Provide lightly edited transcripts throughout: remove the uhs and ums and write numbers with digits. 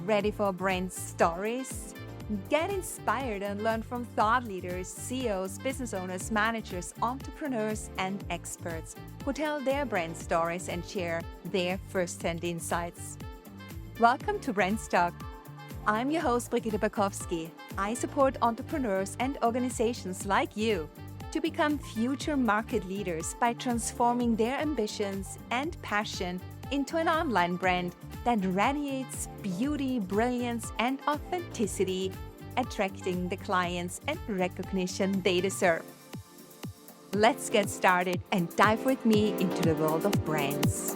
Ready for brand stories? Get inspired and learn from thought leaders, CEOs, business owners, managers, entrepreneurs, and experts who tell their brand stories and share their first-hand insights. Welcome to BrandsTalk. I'm your host, Brigitte Bakowski. I support entrepreneurs and organizations like you to become future market leaders by transforming their ambitions and passion into an online brand that radiates beauty, brilliance, and authenticity, attracting the clients and recognition they deserve. Let's get started and dive with me into the world of brands.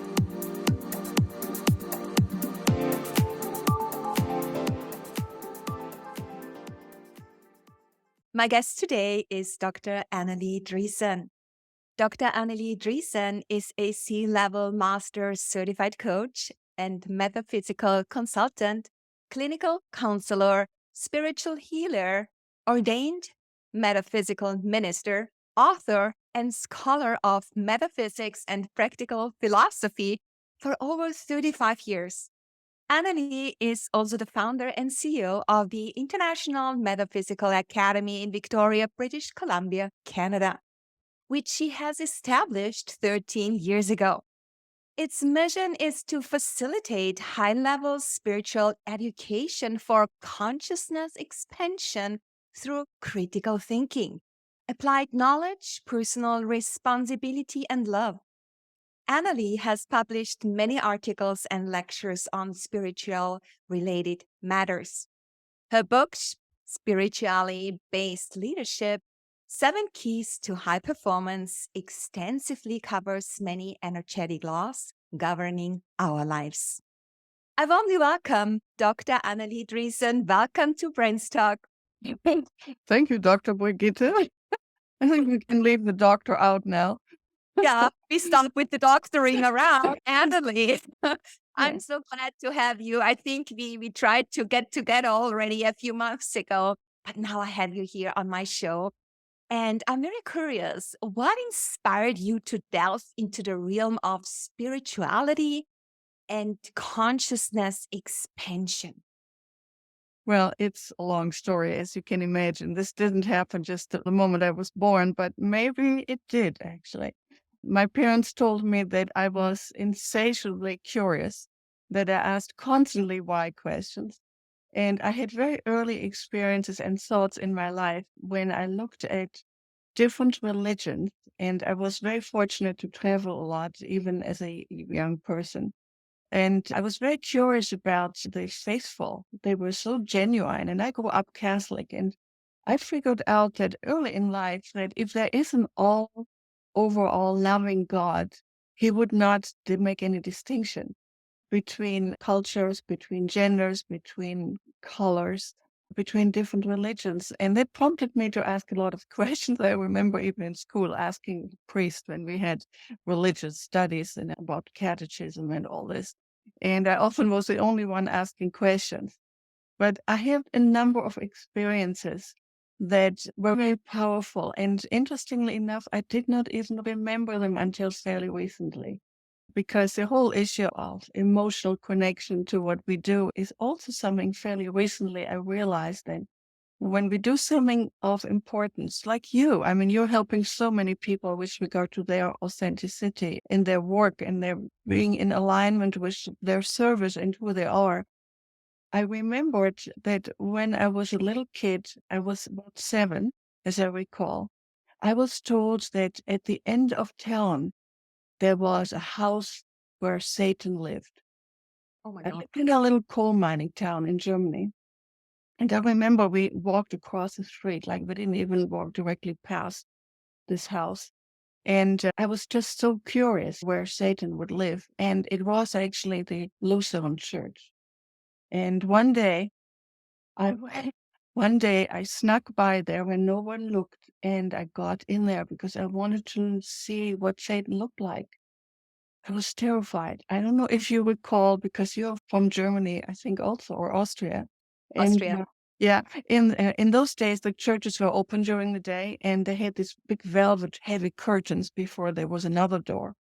My guest today is Dr. Anneli Driessen. Dr. Anneli Driessen is a C-level master certified coach and metaphysical consultant, clinical counselor, spiritual healer, ordained metaphysical minister, author, and scholar of metaphysics and practical philosophy for over 35 years. Anneli is also the founder and CEO of the International Metaphysical Academy in Victoria, British Columbia, Canada, which she has established 13 years ago. Its mission is to facilitate high-level spiritual education for consciousness expansion through critical thinking, applied knowledge, personal responsibility, and love. Anneli has published many articles and lectures on spiritual-related matters. Her book, Spiritually Based Leadership, 7 Keys to High Performance, extensively covers many energetic laws governing our lives. I warmly welcome Dr. Anneli Driessen. Welcome to BrandsTalk. Thank you, Dr. Brigitte. I think we can leave the doctor out now. Yeah, we stop with the doctoring around. Anneli, I'm so glad to have you. I think we tried to get together already a few months ago, but now I have you here on my show. And I'm very curious, what inspired you to delve into the realm of spirituality and consciousness expansion? Well, it's a long story, as you can imagine. This didn't happen just at the moment I was born, but maybe it did, actually. My parents told me that I was insatiably curious, that I asked constantly why questions. And I had very early experiences and thoughts in my life when I looked at different religions. And I was very fortunate to travel a lot, even as a young person. And I was very curious about the faithful. They were so genuine. And I grew up Catholic. And I figured out that early in life that if there is an overall loving God, he would not make any distinction between cultures, between genders, between colors, between different religions. And that prompted me to ask a lot of questions. I remember even in school asking the priest when we had religious studies and about catechism and all this. And I often was the only one asking questions. But I had a number of experiences that were very powerful. And interestingly enough, I did not even remember them until fairly recently, because the whole issue of emotional connection to what we do is also something fairly recently I realized that when we do something of importance, like you, I mean, you're helping so many people with regard to their authenticity in their work and their being in alignment with their service and who they are. I remembered that when I was a little kid, I was about 7, as I recall, I was told that at the end of town, there was a house where Satan lived. Oh my I God. lived in a little coal mining town in Germany. And I remember we walked across the street, like we didn't even walk directly past this house. And I was just so curious where Satan would live. And it was actually the Lutheran church. And one day I snuck by there when no one looked, and I got in there because I wanted to see what Satan looked like. I was terrified. I don't know if you recall, because you're from Germany, I think also, or Austria. And Austria. Yeah, in those days, the churches were open during the day, and they had these big velvet heavy curtains before there was another door.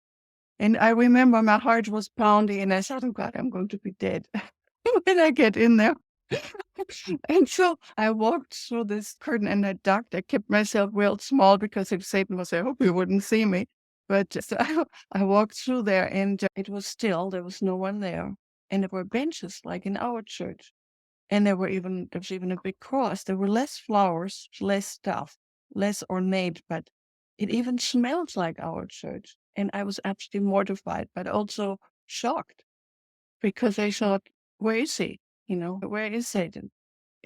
And I remember my heart was pounding, and I thought, "Oh God, I'm going to be dead when I get in there." And so I walked through this curtain and I ducked. I kept myself real small because if Satan was there, I hope he wouldn't see me. But so I walked through there and it was still, there was no one there. And there were benches like in our church. And there was even a big cross. There were less flowers, less stuff, less ornate, but it even smelled like our church. And I was absolutely mortified, but also shocked because I thought, where is he? Where is Satan?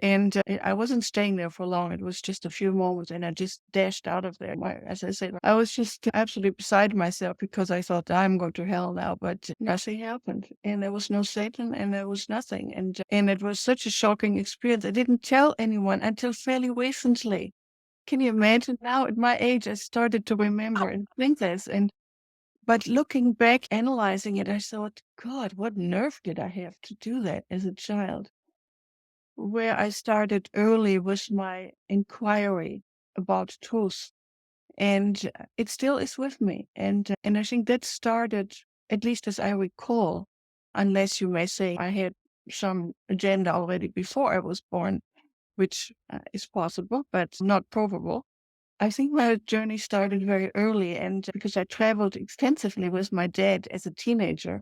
And I wasn't staying there for long. It was just a few moments, and I just dashed out of there. As I said, I was just absolutely beside myself because I thought I'm going to hell now. But nothing happened, and there was no Satan, and there was nothing, and it was such a shocking experience. I didn't tell anyone until fairly recently. Can you imagine? Now at my age, I started to remember and think this, but looking back, analyzing it, I thought, God, what nerve did I have to do that as a child? Where I started early with my inquiry about truth, and it still is with me. And I think that started, at least as I recall, unless you may say I had some agenda already before I was born, which is possible, but not probable. I think my journey started very early, and because I traveled extensively with my dad as a teenager,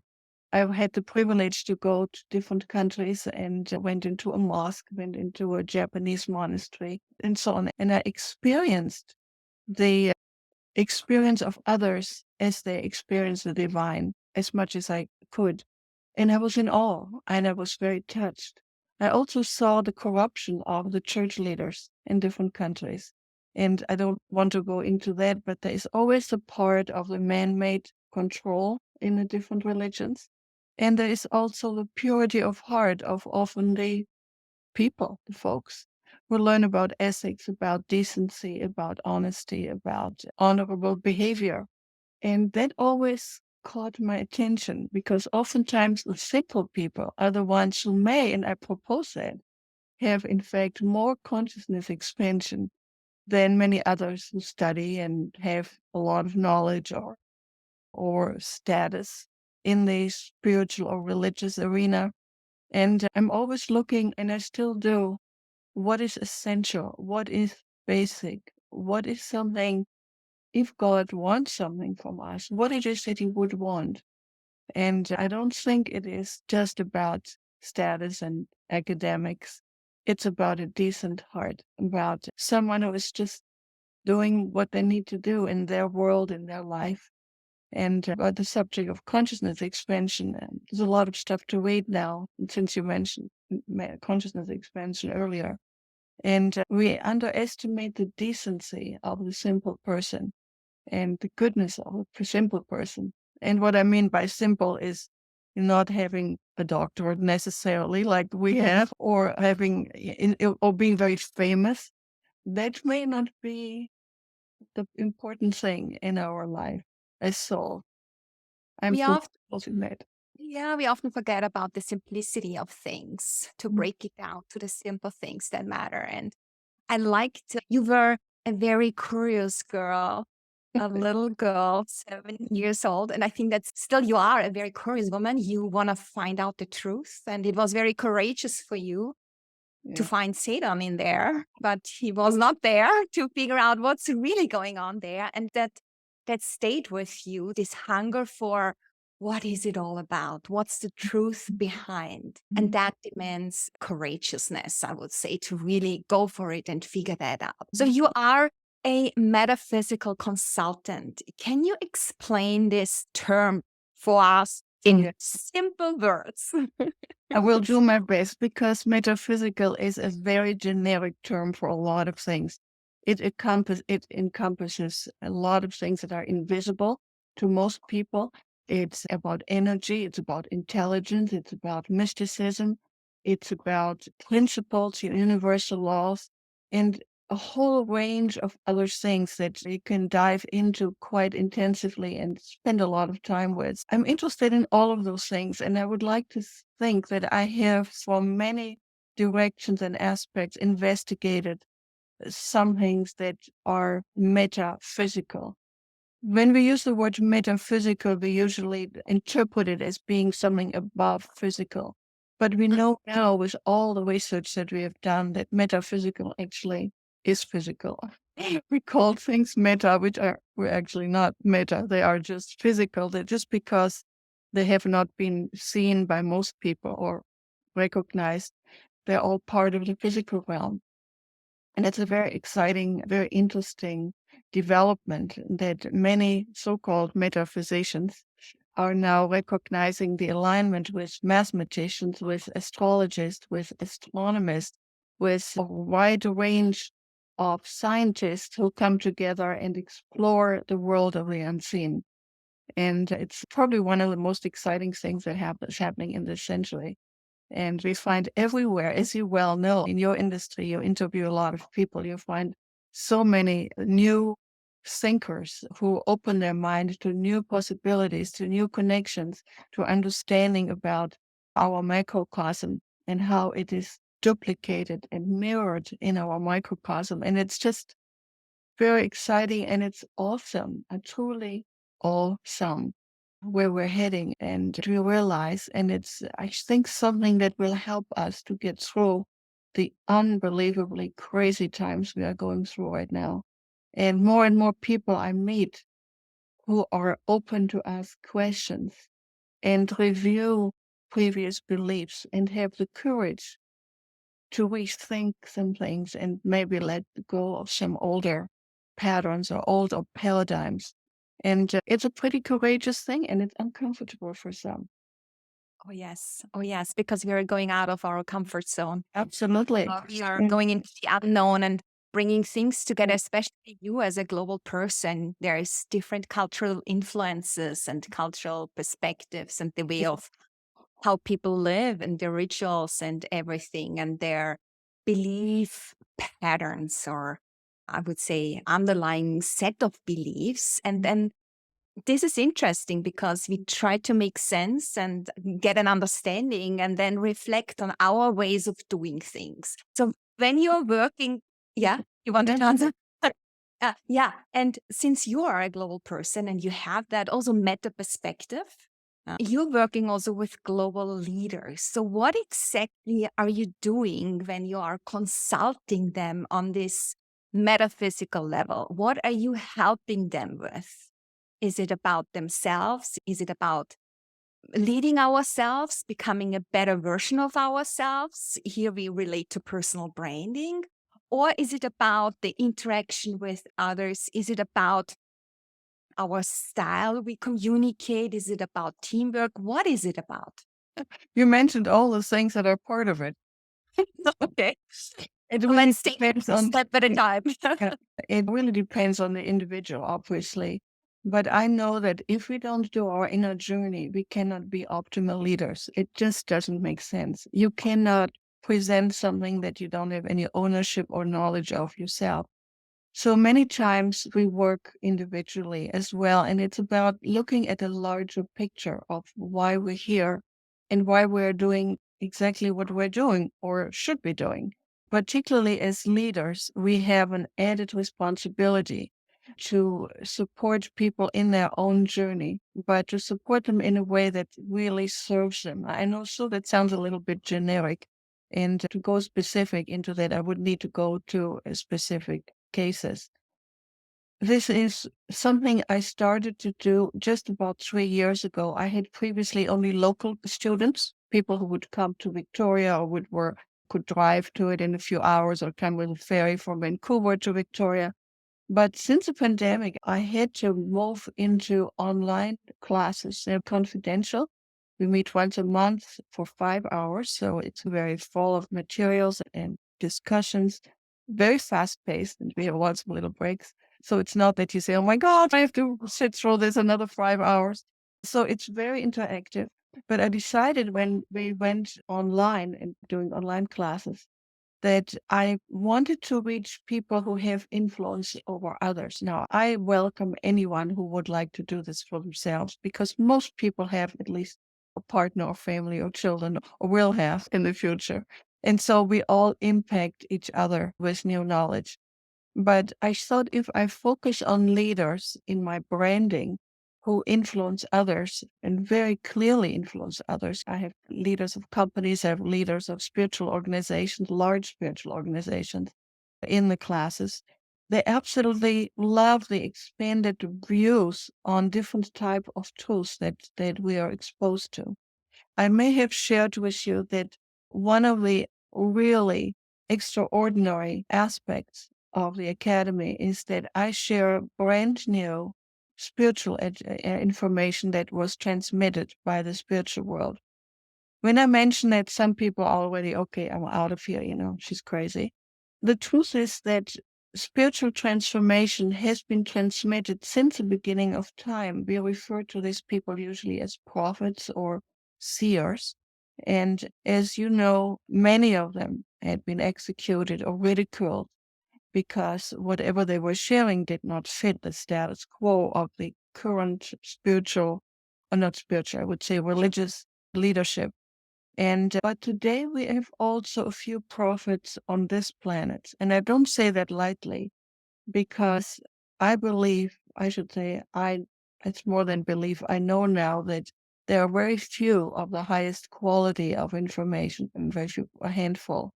I had the privilege to go to different countries and went into a mosque, went into a Japanese monastery, and so on. And I experienced the experience of others as they experience the divine as much as I could. And I was in awe and I was very touched. I also saw the corruption of the church leaders in different countries. And I don't want to go into that, but there is always a part of the man made control in the different religions. And there is also the purity of heart of often the people, the folks, who learn about ethics, about decency, about honesty, about honorable behavior. And that always caught my attention because oftentimes the simple people are the ones who may, and I propose that, have in fact more consciousness expansion than many others who study and have a lot of knowledge or status in the spiritual or religious arena. And I'm always looking, and I still do, what is essential, what is basic, what is something, if God wants something from us, what it is that He would want. And I don't think it is just about status and academics. It's about a decent heart, about someone who is just doing what they need to do in their world, in their life. And about the subject of consciousness expansion, there's a lot of stuff to read now, since you mentioned consciousness expansion earlier. And we underestimate the decency of the simple person and the goodness of a simple person. And what I mean by simple is not having a doctorate necessarily like we have, or or being very famous. That may not be the important thing in our life as soul. I'm We so often, in that. yeah, we often forget about the simplicity of things, to Mm. break it down to the simple things that matter. And I liked you were a very curious girl, a little girl, 7 years old. And I think that still you are a very curious woman. You want to find out the truth. And it was very courageous for you to Yeah. find Satan in there, but he was not there to figure out what's really going on there. And that stayed with you, this hunger for what is it all about? What's the truth behind? And that demands courageousness, I would say, to really go for it and figure that out. So you are a metaphysical consultant. Can you explain this term for us in Yeah. simple words? I will do my best because metaphysical is a very generic term for a lot of things. It encompasses a lot of things that are invisible to most people. It's about energy, it's about intelligence, it's about mysticism, it's about principles, universal laws, and a whole range of other things that you can dive into quite intensively and spend a lot of time with. I'm interested in all of those things, and I would like to think that I have for many directions and aspects, investigated some things that are metaphysical. When we use the word metaphysical, we usually interpret it as being something above physical. But we know now with all the research that we have done that metaphysical actually is physical. We call things meta, which were actually not meta. They are just physical. They're just because they have not been seen by most people or recognized. They're all part of the physical realm. And it's a very exciting, very interesting development that many so-called metaphysicians are now recognizing the alignment with mathematicians, with astrologists, with astronomers, with a wide range of scientists who come together and explore the world of the unseen. And it's probably one of the most exciting things that is happening in this century. And we find everywhere, as you well know, in your industry, you interview a lot of people, you find so many new thinkers who open their mind to new possibilities, to new connections, to understanding about our microcosm and how it is duplicated and mirrored in our microcosm. And it's just very exciting and it's awesome, and truly awesome where we're heading and we realize, and it's, I think, something that will help us to get through the unbelievably crazy times we are going through right now. And more people I meet who are open to ask questions and review previous beliefs and have the courage to rethink some things and maybe let go of some older patterns or older paradigms. And it's a pretty courageous thing and it's uncomfortable for some. Oh, yes. Oh, yes. Because we are going out of our comfort zone. Absolutely. We are Mm. going into the unknown and bringing things together, especially you as a global person. There's different cultural influences and cultural perspectives and the way of how people live and their rituals and everything and their belief patterns, or I would say underlying set of beliefs. And then this is interesting because we try to make sense and get an understanding and then reflect on our ways of doing things. So when you're working, yeah, you wanted to answer? Yeah. And since you are a global person and you have that also meta perspective, you're working also with global leaders. So what exactly are you doing when you are consulting them on this metaphysical level? What are you helping them with? Is it about themselves? Is it about leading ourselves, becoming a better version of ourselves? Here we relate to personal branding. Or is it about the interaction with others? Is it about our style we communicate? Is it about teamwork? What is it about? You mentioned all the things that are part of it. Okay. It So really let's take depends a on step at a time. yeah, it really depends on the individual, obviously. But I know that if we don't do our inner journey, we cannot be optimal leaders. It just doesn't make sense. You cannot present something that you don't have any ownership or knowledge of yourself. So many times we work individually as well, and it's about looking at a larger picture of why we're here and why we're doing exactly what we're doing or should be doing. Particularly as leaders, we have an added responsibility to support people in their own journey, but to support them in a way that really serves them. I know, so that sounds a little bit generic. And to go specific into that, I would need to go to a specific cases. This is something I started to do just about 3 years ago. I had previously only local students, people who would come to Victoria or could drive to it in a few hours or come with a ferry from Vancouver to Victoria. But since the pandemic, I had to move into online classes. They're confidential. We meet once a month for 5 hours. So it's very full of materials and discussions, very fast paced, and we have lots of little breaks. So it's not that you say, oh my God, I have to sit through this another 5 hours. So it's very interactive. But I decided when we went online and doing online classes that I wanted to reach people who have influence over others. Now, I welcome anyone who would like to do this for themselves because most people have at least a partner or family or children or will have in the future. And so we all impact each other with new knowledge. But I thought if I focus on leaders in my branding who influence others and very clearly influence others, I have leaders of companies, I have leaders of spiritual organizations, large spiritual organizations in the classes. They absolutely love the expanded views on different type of tools that we are exposed to. I may have shared with you that one of the really extraordinary aspects of the academy is that I share brand new spiritual information that was transmitted by the spiritual world. When I mention that, some people are already, okay, I'm out of here, she's crazy. The truth is that spiritual transformation has been transmitted since the beginning of time. We refer to these people usually as prophets or seers. And as you know, many of them had been executed or ridiculed because whatever they were sharing did not fit the status quo of the current spiritual, or not spiritual, I would say religious leadership. And but today we have also a few prophets on this planet. And I don't say that lightly because I believe, I should say, it's more than belief. I know now that there are very few of the highest quality of information, and very few, a handful.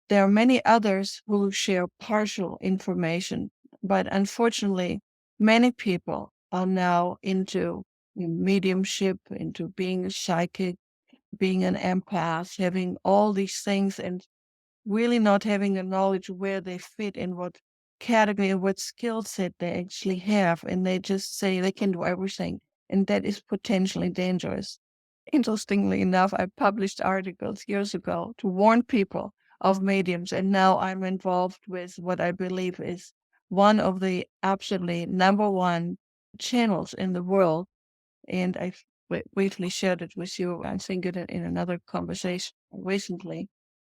There are many others who share partial information, but unfortunately, many people are now into mediumship, into being psychic, being an empath, having all these things and really not having a knowledge where they fit in what category, what skill set they actually have. And they just say they can do everything. And that is potentially dangerous. Interestingly enough, I published articles years ago to warn people of mediums. And now I'm involved with what I believe is one of the absolutely number one channels in the world, and I briefly shared it with you, I think, in another conversation recently.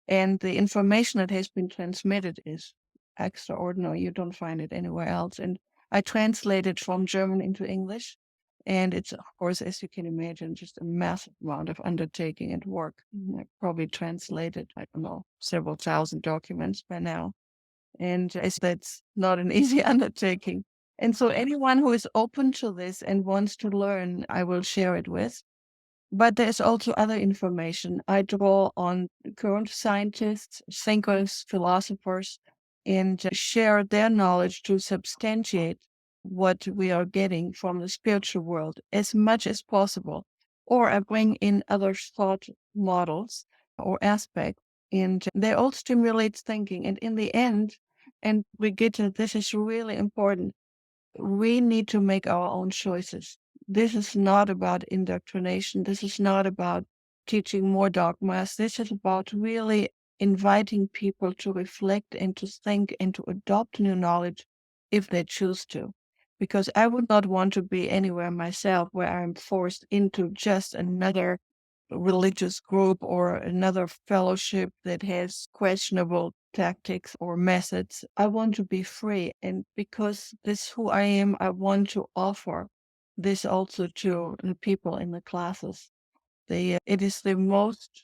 And the information that has been transmitted is extraordinary. You don't find it anywhere else. And I translated from German into English. And it's, of course, as you can imagine, just a massive amount of undertaking and work. I probably translated, I don't know, several thousand documents by now. And that's not an easy undertaking. And so anyone who is open to this and wants to learn, I will share it with. But there's also other information. I draw on current scientists, thinkers, philosophers, and share their knowledge to substantiate what we are getting from the spiritual world as much as possible. Or I bring in other thought models or aspects, and they all stimulate thinking. And in the end, and we get to this is really important, we need to make our own choices. This is not about indoctrination. This is not about teaching more dogmas. This is about really inviting people to reflect and to think and to adopt new knowledge if they choose to. Because I would not want to be anywhere myself where I'm forced into just another religious group or another fellowship that has questionable tactics or methods. I want to be free. And because this is who I am, I want to offer this also to the people in the classes. It is the most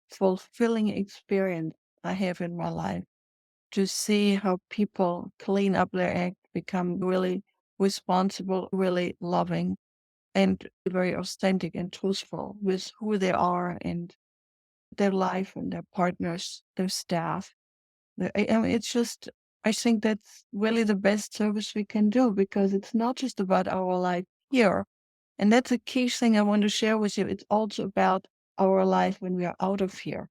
fulfilling experience I have in my life to see how people clean up their act, become really responsible, really loving, and very authentic and truthful with who they are and their life and their partners, their staff. I mean, it's just, I think that's really the best service we can do because it's not just about our life here. And that's a key thing I want to share with you. It's also about our life when we are out of here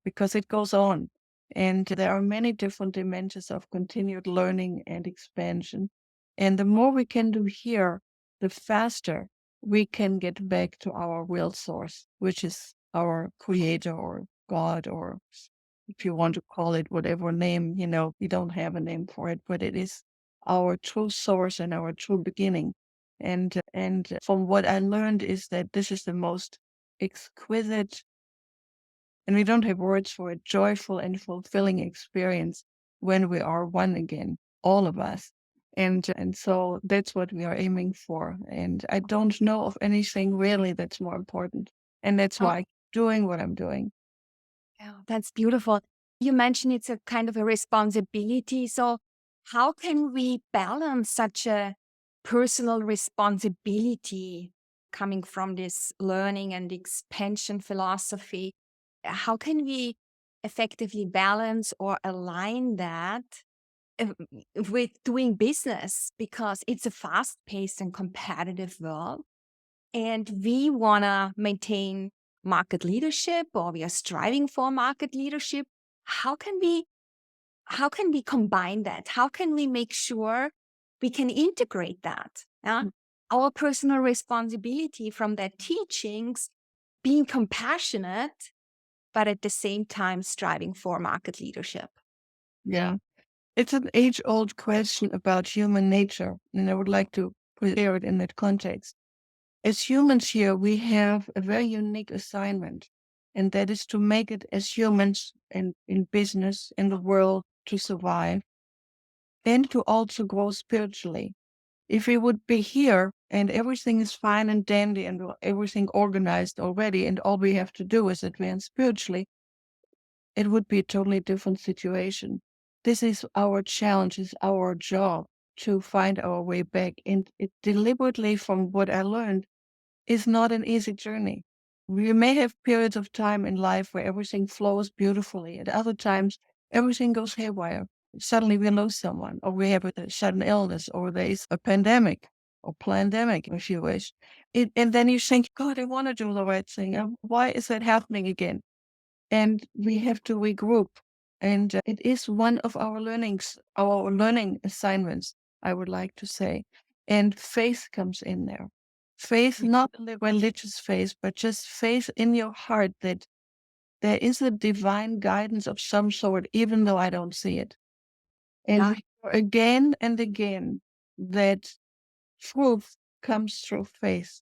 because it goes on. And there are many different dimensions of continued learning and expansion. And the more we can do here, the faster we can get back to our real source, which is our creator or God, or if you want to call it whatever name, we don't have a name for it, but it is our true source and our true beginning. And from what I learned is that this is the most exquisite, and we don't have words for it, joyful and fulfilling experience when we are one again, all of us. And so that's what we are aiming for. And I don't know of anything really that's more important. And that's why I'm doing what I'm doing. Yeah, that's beautiful. You mentioned it's a kind of a responsibility. So, how can we balance such a personal responsibility coming from this learning and expansion philosophy? How can we effectively balance or align that uh, with doing business? Because it's a fast paced and competitive world. And we want to maintain market leadership, or we are striving for market leadership. How can we combine that? How can we make sure we can integrate that? Yeah? Our personal responsibility from their teachings, being compassionate, but at the same time striving for market leadership. Yeah. It's an age-old question about human nature, and I would like to share it in that context. As humans here, we have a very unique assignment, and that is to make it as humans and in business, in the world, to survive and to also grow spiritually. If we would be here and everything is fine and dandy and everything organized already, and all we have to do is advance spiritually, it would be a totally different situation. This is our challenge, is our job to find our way back. And it deliberately, from what I learned, is not an easy journey. We may have periods of time in life where everything flows beautifully. At other times, everything goes haywire. Suddenly we lose someone, or we have a sudden illness, or there is a pandemic or pandemic, if you wish. And then you think, God, I want to do the right thing. Why is that happening again? And we have to regroup. And it is one of our learning assignments, I would like to say. And faith comes in there. Faith, not in the religious faith, but just faith in your heart that there is a divine guidance of some sort, even though I don't see it. And Yeah. we hear again and again that truth comes through faith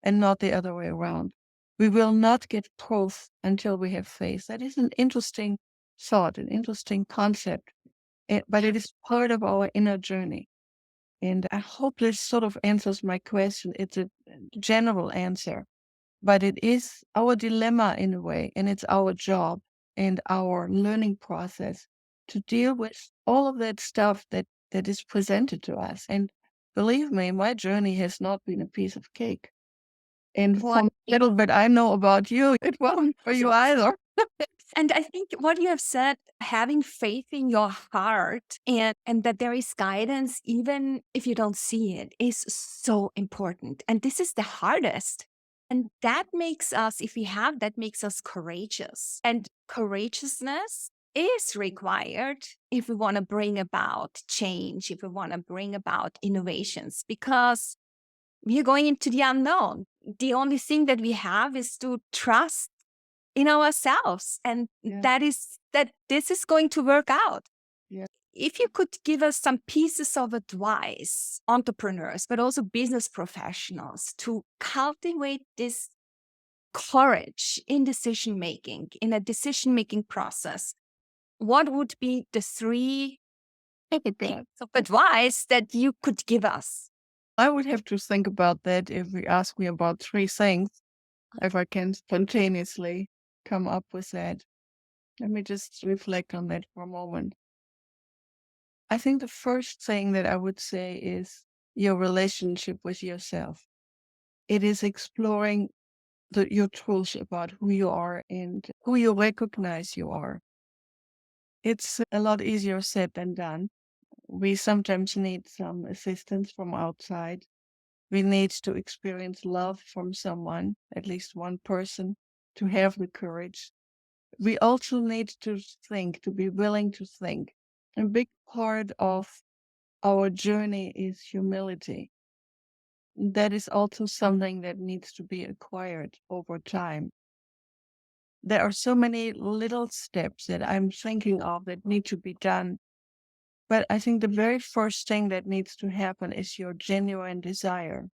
and not the other way around. We will not get proof until we have faith. That is an interesting thought, an interesting concept, but it is part of our inner journey. And I hope this sort of answers my question. It's a general answer, but it is our dilemma in a way, and it's our job and our learning process to deal with all of that stuff that is presented to us. And believe me, my journey has not been a piece of cake. And What from little bit I know about you, it wasn't for you either. And I think what you have said, having faith in your heart and that there is guidance, even if you don't see it, is so important. And this is the hardest. And that makes us, if we have that, makes us courageous. And courageousness is required if we want to bring about change, if we want to bring about innovations, because we are going into the unknown. The only thing that we have is to trust in ourselves, and Yeah, that this is going to work out. yeah. If you could give us some pieces of advice, entrepreneurs but also business professionals, to cultivate this courage in decision making, in a decision making process, what would be the three pieces of advice that you could give us? I would have to think about that if you ask me about three things, if I can spontaneously come up with that. Let me just reflect on that for a moment. I think the first thing that I would say is your relationship with yourself. It is exploring your truth about who you are and who you recognize you are. It's a lot easier said than done. We sometimes need some assistance from outside. We need to experience love from someone, at least one person, to have the courage. We also need to think, to be willing to think. A big part of our journey is humility. That is also something that needs to be acquired over time. There are so many little steps that I'm thinking of that need to be done. But I think the very first thing that needs to happen is your genuine desire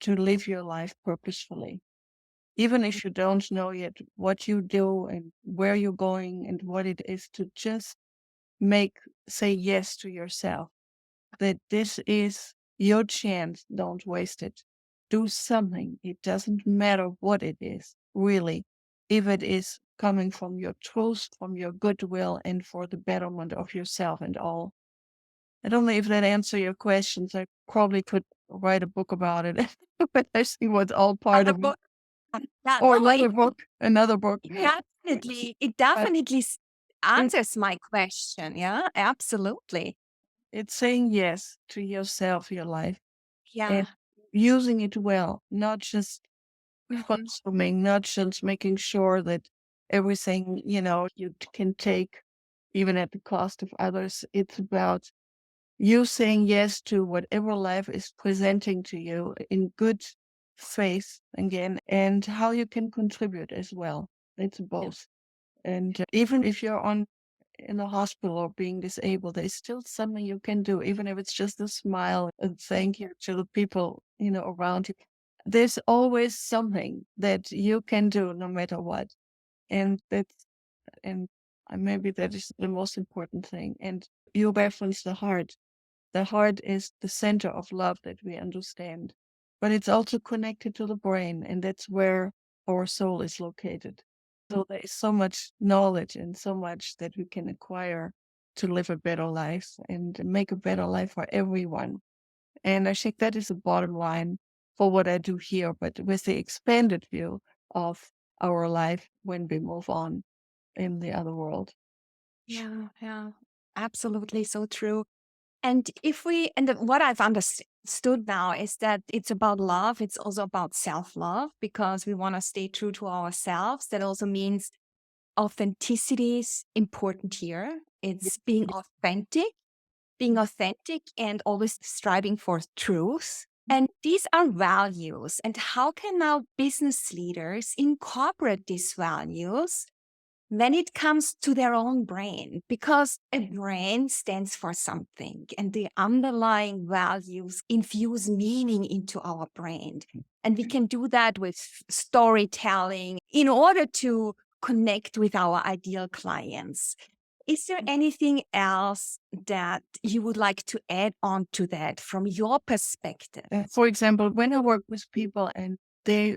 to live your life purposefully. Even if you don't know yet what you do and where you're going and what it is, to just say yes to yourself, that this is your chance. Don't waste it. Do something. It doesn't matter what it is, really. If it is coming from your truth, from your goodwill, and for the betterment of yourself and all. I don't know if that answers your questions. I probably could write a book about it, but I think what's all part Other of it. book, yeah, Or no, another book. it But definitely it, answers my question. Yeah, absolutely. it's saying yes to yourself, your life, and Yeah. using it well, not just Mhm. consuming, not just making sure that everything, you can take, even at the cost of others. It's about you saying yes to whatever life is presenting to you in good faith again, and how you can contribute as well. It's Yeah. both. And even if you're in the hospital or being disabled, there's still something you can do, even if it's just a smile and thank you to the people, around you. There's always something that you can do no matter what. And and maybe that is the most important thing. And you reference the heart. The heart is the center of love that we understand, but it's also connected to the brain, and that's where our soul is located. So there is so much knowledge and so much that we can acquire to live a better life and make a better life for everyone. And I think that is the bottom line for what I do here, but with the expanded view of our life when we move on in the other world. Yeah, yeah, absolutely so true. And what I've understood now is that it's about love. It's also about self-love because we want to stay true to ourselves. That also means authenticity is important here. Yeah. It's being authentic and always striving for truth. And these are values. And how can now business leaders incorporate these values when it comes to their own brain? Because a brain stands for something, and the underlying values infuse meaning into our brain. And we can do that with storytelling in order to connect with our ideal clients. Is there anything else that you would like to add on to that from your perspective? For example, when I work with people and they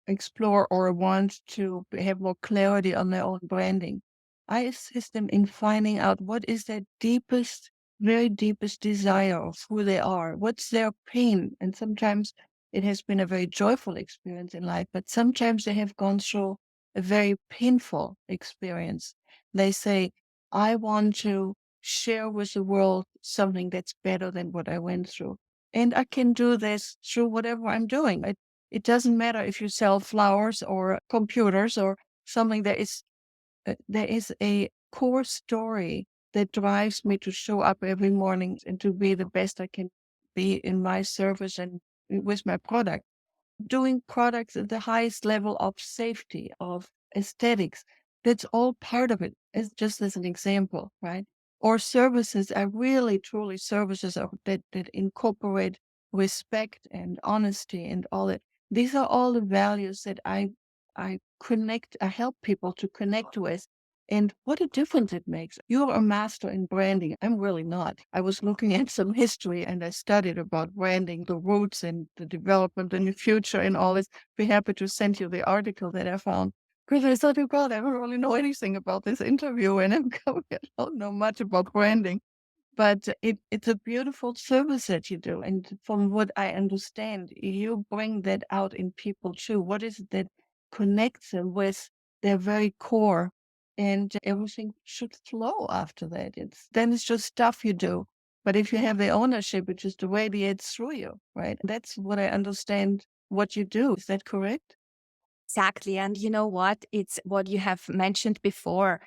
explore or want to have more clarity on their own branding, I assist them in finding out what is their deepest, very deepest desire of who they are. What's their pain? And sometimes it has been a very joyful experience in life, but sometimes they have gone through a very painful experience. They say, I want to share with the world something that's better than what I went through. And I can do this through whatever I'm doing. It doesn't matter if you sell flowers or computers or something. There is a core story that drives me to show up every morning and to be the best I can be in my service and with my product. Doing products at the highest level of safety, of aesthetics. That's all part of it. It's just as an example, right? Or services are really truly services that incorporate respect and honesty and all that. These are all the values that I help people to connect with. And what a difference it makes. You're a master in branding. I'm really not. I was looking at some history and I studied about branding, the roots and the development and the future and all this. Be happy to send you the article that I found. Because I thought, oh God, I don't really know anything about this interview and I'm going, I don't know much about branding. But it's a beautiful service that you do. And from what I understand, you bring that out in people too. What is it that connects them with their very core? And everything should flow after that. It's just stuff you do. But if you have the ownership, it just radiates through you, right? That's what I understand what you do. Is that correct? Exactly. And you know what? It's what you have mentioned before.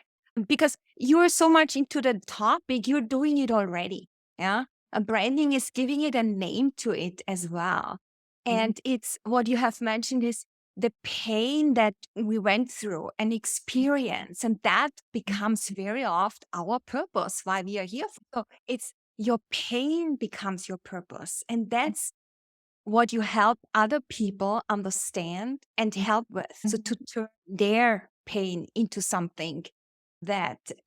Because you're so much into the topic, you're doing it already. Yeah. Branding is giving it a name to it as well. Mhm. And it's what you have mentioned is the pain that we went through and experience. And that becomes very often our purpose, why we are here. So it's your pain becomes your purpose. And that's what you help other people understand and help with. So to turn their pain into something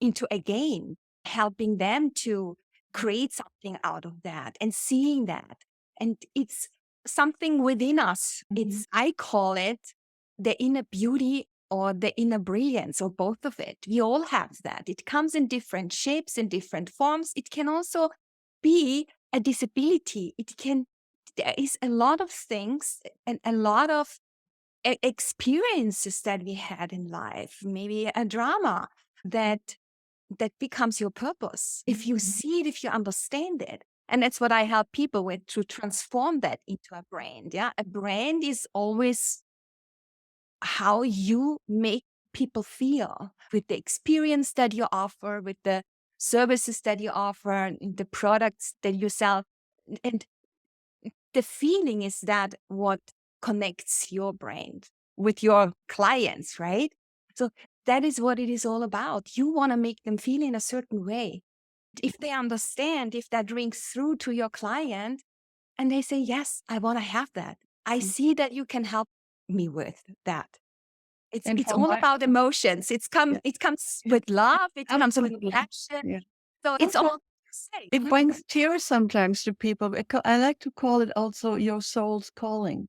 into a gain, helping them to create something out of that and seeing that. And it's something within us. Mhm. I call it the inner beauty or the inner brilliance or both of it. We all have that. It comes in different shapes, in different forms. It can also be a disability. There is a lot of things and a lot of experiences that we had in life, maybe a drama that becomes your purpose. If you see it, if you understand it. And that's what I help people with, to transform that into a brand. Yeah. A brand is always how you make people feel with the experience that you offer, with the services that you offer, and the products that you sell. And the feeling is that what connects your brand with your clients, right? So that is what it is all about. You want to make them feel in a certain way. If they understand, if that rings through to your client and they say, yes, I want to have that. I see that you can help me with that. And It's for all my about emotions. It comes with love, it comes with absolutely. passion. Yeah. So it's Also, all safe. it brings tears sometimes to people. I like to call it also your soul's calling.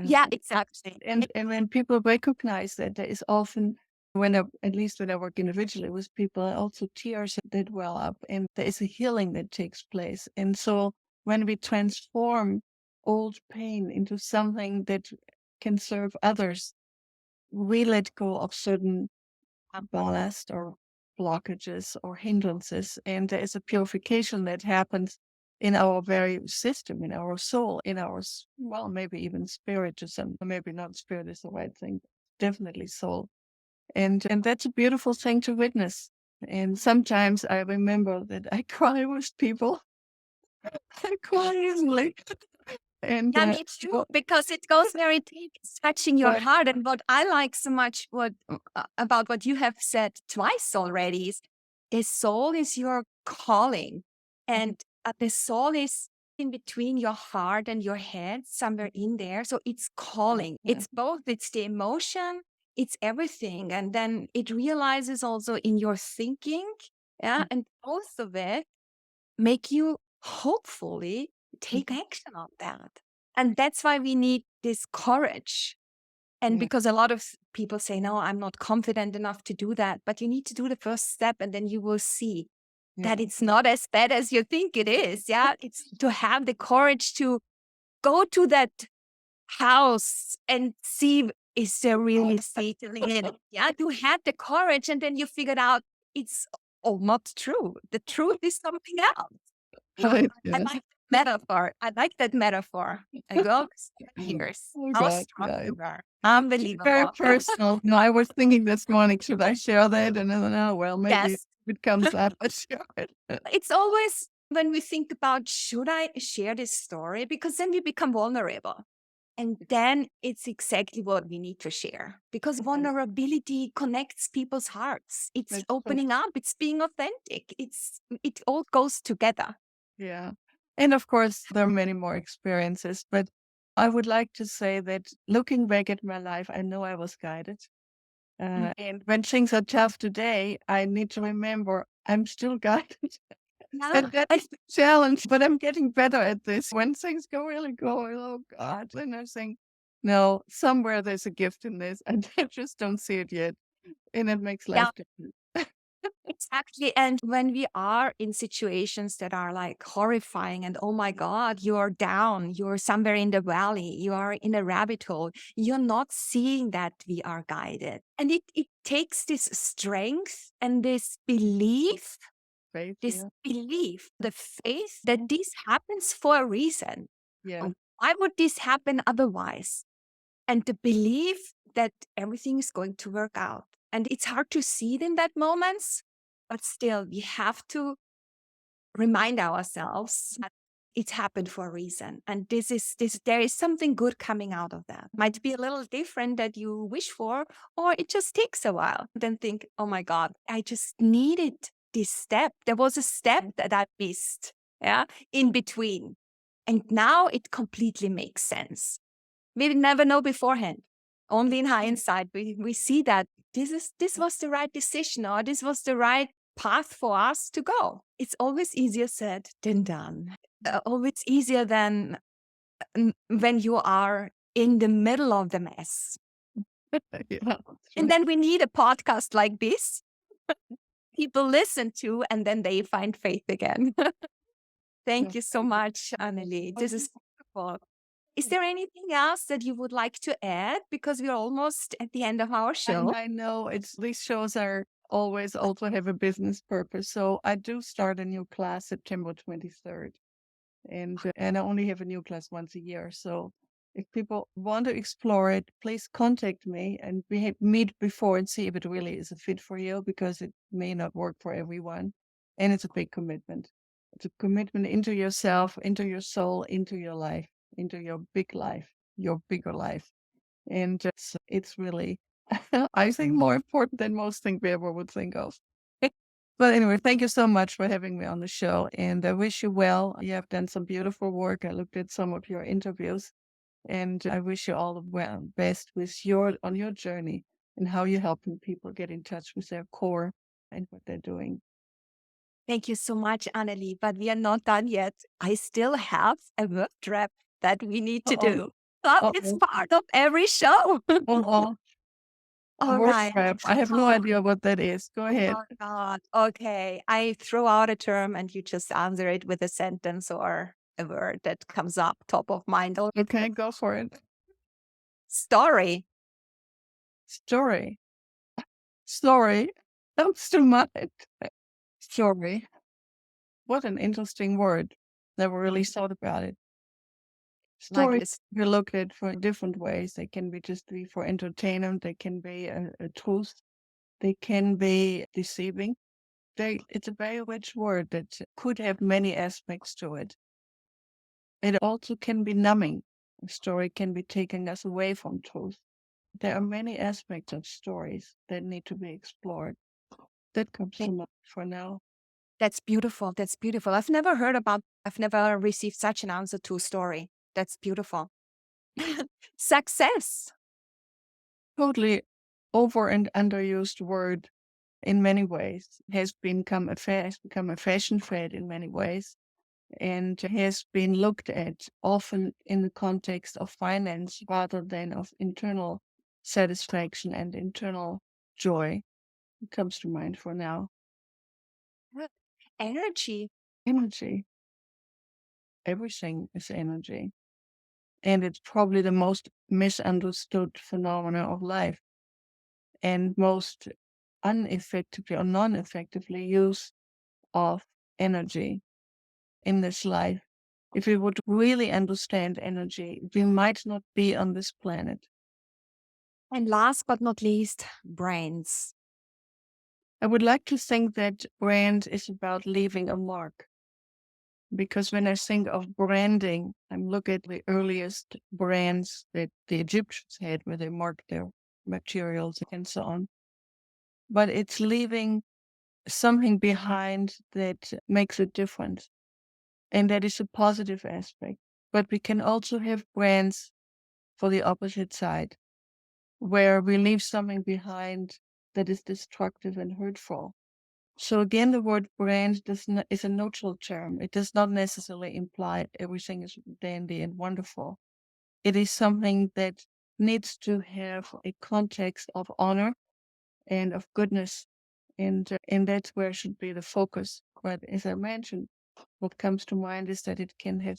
Yeah, exactly. And when people recognize that, there is often, at least when I work individually with people, also tears that well up, and there is a healing that takes place. And so when we transform old pain into something that can serve others, we let go of certain ballast or blockages or hindrances, and there is a purification that happens in our very system, in our soul, in our well, maybe even spirit to some. Maybe not spirit is the right thing, definitely soul, and that's a beautiful thing to witness. And sometimes I remember that I cry with people. I cry easily, and Yeah, me too, because it goes very deep. It's touching your but heart. And what I like so much about what you have said twice already is the soul is your calling. And the soul is in between your heart and your head, somewhere in there. So it's calling. yeah, It's both, it's the emotion, it's everything. And then it realizes also in your thinking. Yeah. And both of it make you hopefully take action on that. And that's why we need this courage. And yeah, because a lot of people say, no, I'm not confident enough to do that. But you need to do the first step, and then you will see yeah, that it's not as bad as you think it is. Yeah. It's to have the courage to go to that house and see, is there really Satan in it? Yeah. To have the courage, and then you figured out it's all not true. The truth is something else. right, I yes. like that metaphor. I like that metaphor. A girl with 7 years. Oh How God, strong yeah. you are. Very Unbelievable. personal. No, I was thinking this morning, should I share that? And then, oh, well, maybe Yes. it comes up, but share it. It's always when we think about, should I share this story? Because then we become vulnerable. And then it's exactly what we need to share, because vulnerability connects people's hearts. It's That's so, opening up. It's being authentic. It all goes together. yeah. And of course, there are many more experiences, but I would like to say that looking back at my life, I know I was guided. And when things are tough today, I need to remember I'm still guided. Yeah. And that is the challenge, but I'm getting better at this. When things go really go, oh God, then I think, no, somewhere there's a gift in this, and I just don't see it yet. And it makes Yeah. life different. Exactly. And when we are in situations that are like horrifying and, oh my God, you're down, you're somewhere in the valley, you are in a rabbit hole, you're not seeing that we are guided. And it takes this strength and Faith, this yeah. belief, the faith that this happens for a reason. Yeah. Why would this happen otherwise? And the belief that everything is going to work out. And it's hard to see it in that moments, but still we have to remind ourselves that it's happened for a reason. And there is something good coming out of that. Might be a little different that you wish for, or it just takes a while. Then think, oh my God, I just needed this step. There was a step that I missed, yeah, in between. And now it completely makes sense. We never know beforehand. Only in hindsight, we see that this was the right decision, or this was the right path for us to go. It's always easier said than done. Always easier than when you are in the middle of the mess. Yeah. And then we need a podcast like this. People listen to, and then they find faith again. Yeah. Thank you so much, Anneli. This is wonderful. Is there anything else that you would like to add? Because we're almost at the end of our And show. I know these shows are always also have a business purpose. So I do start a new class September 23rd. And I only have a new class once a year. So if people want to explore it, please contact me and we meet before and see if it really is a fit for you, because it may not work for everyone. And it's a big commitment. It's a commitment into yourself, into your soul, into your life, into your big life, your bigger life. And it's really, I think, more important than most things we ever would think of. But anyway, thank you so much for having me on the show. And I wish you well. You have done some beautiful work. I looked at some of your interviews, and I wish you all the best with on your journey and how you're helping people get in touch with their core and what they're doing. Thank you so much, Anneli. But we are not done yet. I still have a word trap that we need to Uh-oh. do. So it's Uh-oh. part of every show. Uh-oh. All Word right. trap. I have no idea what that is. Go ahead. Oh God. Okay. I throw out a term and you just answer it with a sentence or a word that comes up top of mind. Okay, go for it. Story. Story. Story comes to mind. Story. What an interesting word. Never really thought about it. Like Stories this. we look at for different ways. They can be for entertainment. They can be a truth. They can be deceiving. It's a very rich word that could have many aspects to it. It also can be numbing. A story can be taking us away from truth. There are many aspects of stories that need to be explored. That comes to mind for now. That's beautiful. That's beautiful. I've never received such an answer to a story. That's beautiful. Success. Totally over and underused word in many ways. It has become a fashion fad in many ways, and has been looked at often in the context of finance rather than of internal satisfaction and internal joy. It comes to mind for now. Energy. Energy. Everything is energy. And it's probably the most misunderstood phenomena of life and most ineffectively or non-effectively use of energy in this life. If we would really understand energy, we might not be on this planet. And last but not least, brains. I would like to think that brand is about leaving a mark. Because when I think of branding, I look at the earliest brands that the Egyptians had, where they marked their materials and so on. But it's leaving something behind that makes a difference. And that is a positive aspect. But we can also have brands for the opposite side, where we leave something behind that is destructive and hurtful. So again, the word brand is a neutral term. It does not necessarily imply everything is dandy and wonderful. It is something that needs to have a context of honor and of goodness. And that's where should be the focus. But as I mentioned, what comes to mind is that it can have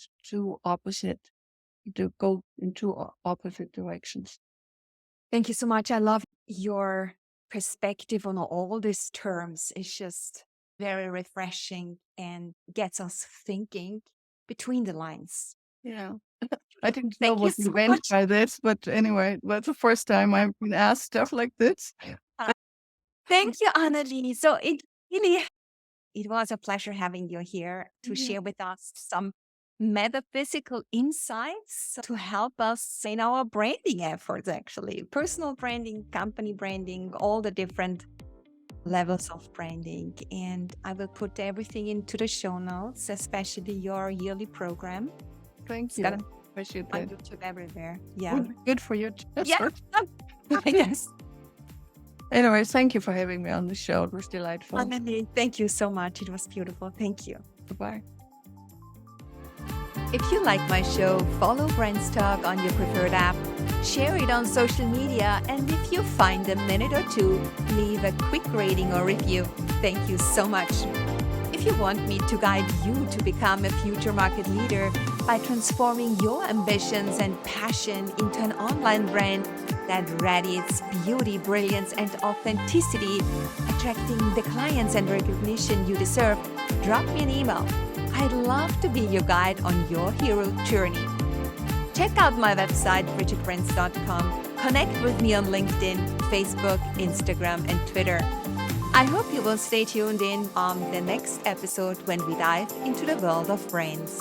go in two opposite directions. Thank you so much. I love your perspective on all these terms. It's just very refreshing and gets us thinking between the lines. Yeah. I didn't know Thank you what you so meant much. by this, but anyway, that's the first time I've been asked stuff like this. Thank you, Anneli. So it was a pleasure having you here to Yeah. share with us some metaphysical insights to help us in our branding efforts, actually. Personal branding, company branding, all the different levels of branding. And I will put everything into the show notes, especially your yearly program. Thank It's you. gonna Appreciate on that. YouTube everywhere. Yeah. Good for you. Yeah. Yes. Anyway, thank you for having me on the show. It was delightful. Anneli, thank you so much. It was beautiful. Thank you. Goodbye. If you like my show, follow BrandsTalk on your preferred app, Share it on social media, and if you find a minute or two, leave a quick rating or review. Thank you so much. If you want me to guide you to become a future market leader by transforming your ambitions and passion into an online brand that radiates beauty, brilliance, and authenticity, attracting the clients and recognition you deserve, drop me an email. I'd love to be your guide on your hero journey. Check out my website, bridgetbrands.com. Connect with me on LinkedIn, Facebook, Instagram, and Twitter. I hope you will stay tuned in on the next episode when we dive into the world of brands.